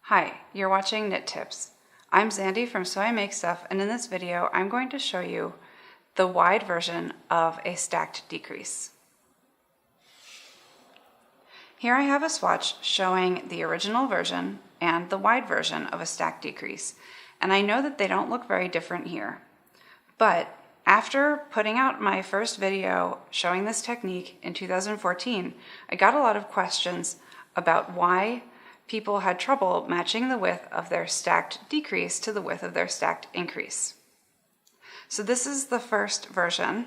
Hi, you're watching Knit Tips. I'm Zandy from So I Make Stuff, and in this video I'm going to show you the wide version of a stacked decrease. Here I have a swatch showing the original version and the wide version of a stacked decrease, and I know that they don't look very different here. But after putting out my first video showing this technique in 2014, I got a lot of questions about why people had trouble matching the width of their stacked decrease to the width of their stacked increase. So this is the first version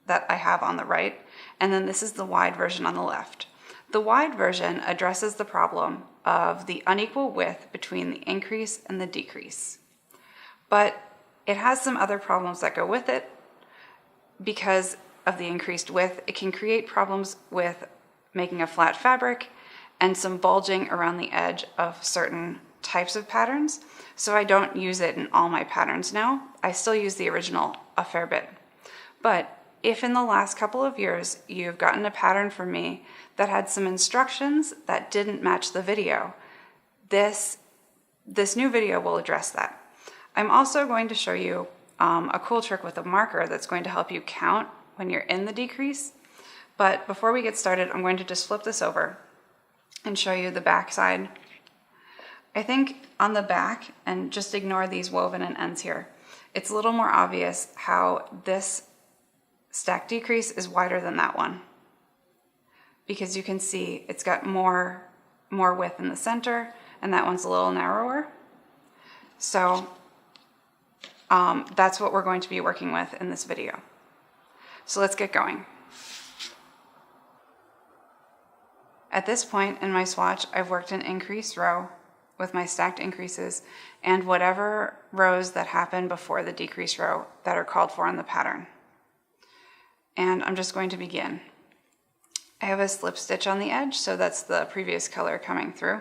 that I have on the right, and then this is the wide version on the left. The wide version addresses the problem of the unequal width between the increase and the decrease. But it has some other problems that go with it. Because of the increased width, it can create problems with making a flat fabric and some bulging around the edge of certain types of patterns. So I don't use it in all my patterns now. I still use the original a fair bit. But if in the last couple of years you've gotten a pattern from me that had some instructions that didn't match the video, this new video will address that. I'm also going to show you a cool trick with a marker that's going to help you count when you're in the decrease. But before we get started, I'm going to just flip this over and show you the back side. I think on the back, and just ignore these woven and ends here, it's a little more obvious how this stack decrease is wider than that one, because you can see it's got more width in the center and that one's a little narrower. So that's what we're going to be working with in this video. So let's get going. At this point in my swatch, I've worked an increase row with my stacked increases and whatever rows that happen before the decrease row that are called for in the pattern. And I'm just going to begin. I have a slip stitch on the edge, so that's the previous color coming through.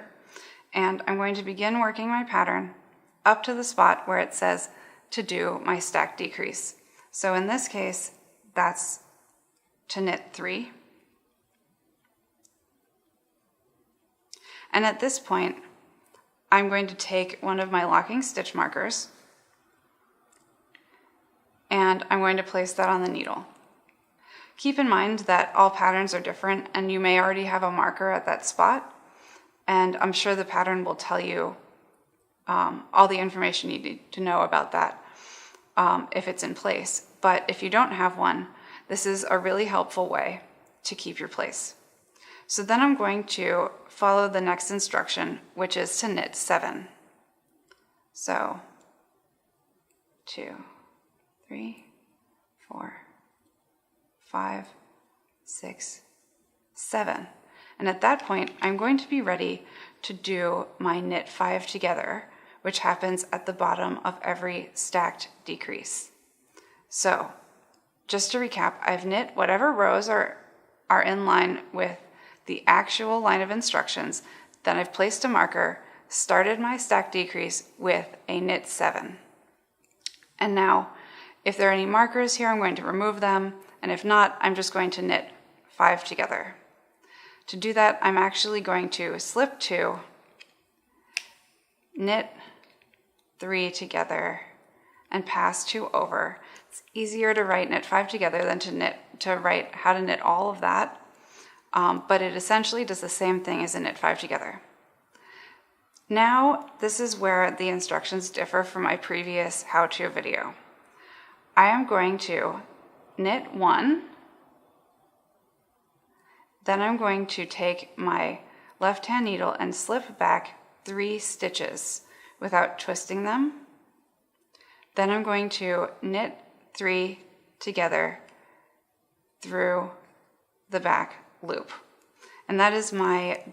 And I'm going to begin working my pattern up to the spot where it says to do my stacked decrease. So in this case, that's to knit 3. And at this point, I'm going to take one of my locking stitch markers and I'm going to place that on the needle. Keep in mind that all patterns are different and you may already have a marker at that spot, and I'm sure the pattern will tell you all the information you need to know about that if it's in place. But if you don't have one, this is a really helpful way to keep your place. So then I'm going to follow the next instruction, which is to knit 7. So 2, 3, 4, 5, 6, 7. And at that point, I'm going to be ready to do my knit 5 together, which happens at the bottom of every stacked decrease. So just to recap, I've knit whatever rows are in line with the actual line of instructions, then I've placed a marker, started my stacked decrease with a knit 7. And now, if there are any markers here, I'm going to remove them, and if not, I'm just going to knit 5 together. To do that, I'm actually going to slip 2, knit 3 together, and pass 2 over. It's easier to write knit 5 together than to write how to knit all of that. But it essentially does the same thing as a knit 5 together. Now, this is where the instructions differ from my previous how-to video. I am going to knit 1, then I'm going to take my left-hand needle and slip back 3 stitches without twisting them. Then I'm going to knit 3 together through the back loop. And that is my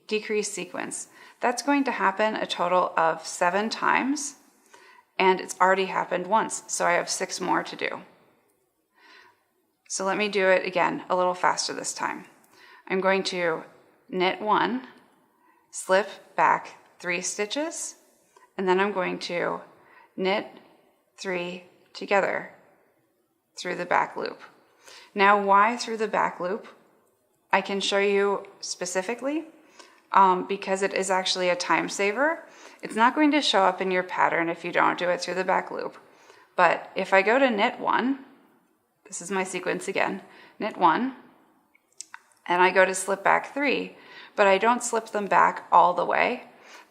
decrease sequence. That's going to happen a total of 7 times, and it's already happened once, so I have 6 more to do. So let me do it again a little faster this time. I'm going to knit 1, slip back 3 stitches, and then I'm going to knit 3 together through the back loop. Now, why through the back loop? I can show you specifically, because it is actually a time saver. It's not going to show up in your pattern if you don't do it through the back loop. But if I go to knit 1, this is my sequence again, knit 1, and I go to slip back 3, but I don't slip them back all the way,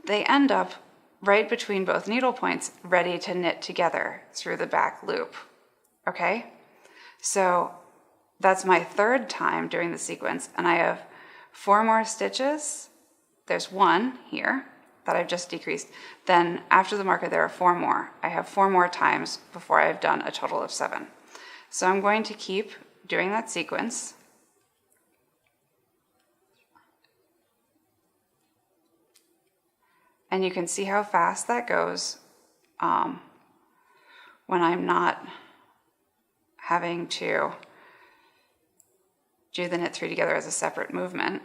they end up right between both needle points, ready to knit together through the back loop. Okay? So that's my third time doing the sequence, and I have 4 more stitches. There's 1 here that I've just decreased. Then after the marker, there are 4 more. I have 4 more times before I've done a total of 7. So I'm going to keep doing that sequence. And you can see how fast that goes when I'm not having to do the knit 3 together as a separate movement.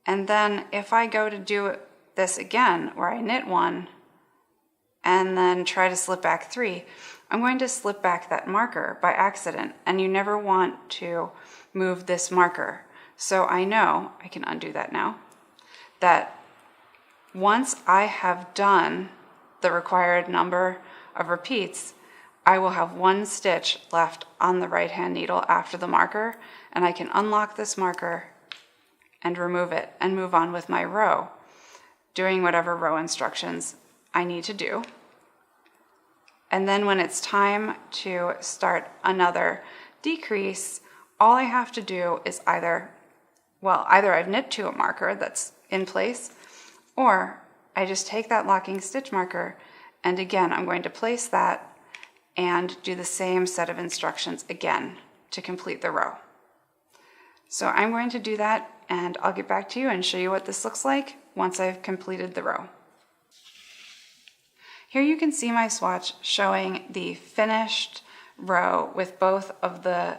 And then if I go to do this again, where I knit 1 and then try to slip back 3, I'm going to slip back that marker by accident, and you never want to move this marker. So I know, I can undo that now, that once I have done the required number of repeats, I will have 1 stitch left on the right hand needle after the marker, and I can unlock this marker and remove it and move on with my row, doing whatever row instructions I need to do. And then when it's time to start another decrease, all I have to do is either I've knit to a marker that's in place, or I just take that locking stitch marker, and again, I'm going to place that and do the same set of instructions again to complete the row. So I'm going to do that, and I'll get back to you and show you what this looks like once I've completed the row. Here you can see my swatch showing the finished row with both of the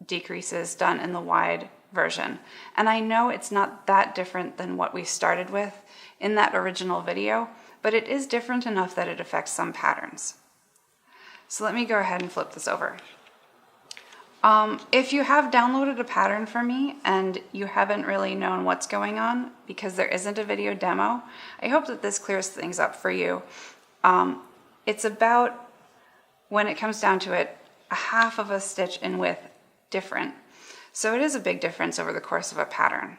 decreases done in the wide version. And I know it's not that different than what we started with in that original video, but it is different enough that it affects some patterns. So let me go ahead and flip this over. If you have downloaded a pattern for me and you haven't really known what's going on because there isn't a video demo, I hope that this clears things up for you. It's about, when it comes down to it, a half of a stitch in width different. So it is a big difference over the course of a pattern.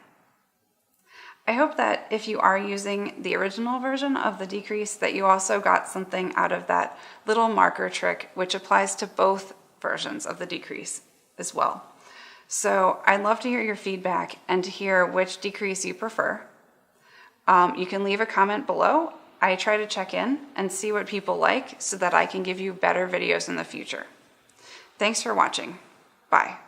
I hope that if you are using the original version of the decrease, that you also got something out of that little marker trick, which applies to both versions of the decrease as well. So I'd love to hear your feedback and to hear which decrease you prefer. You can leave a comment below. I try to check in and see what people like so that I can give you better videos in the future. Thanks for watching. Bye.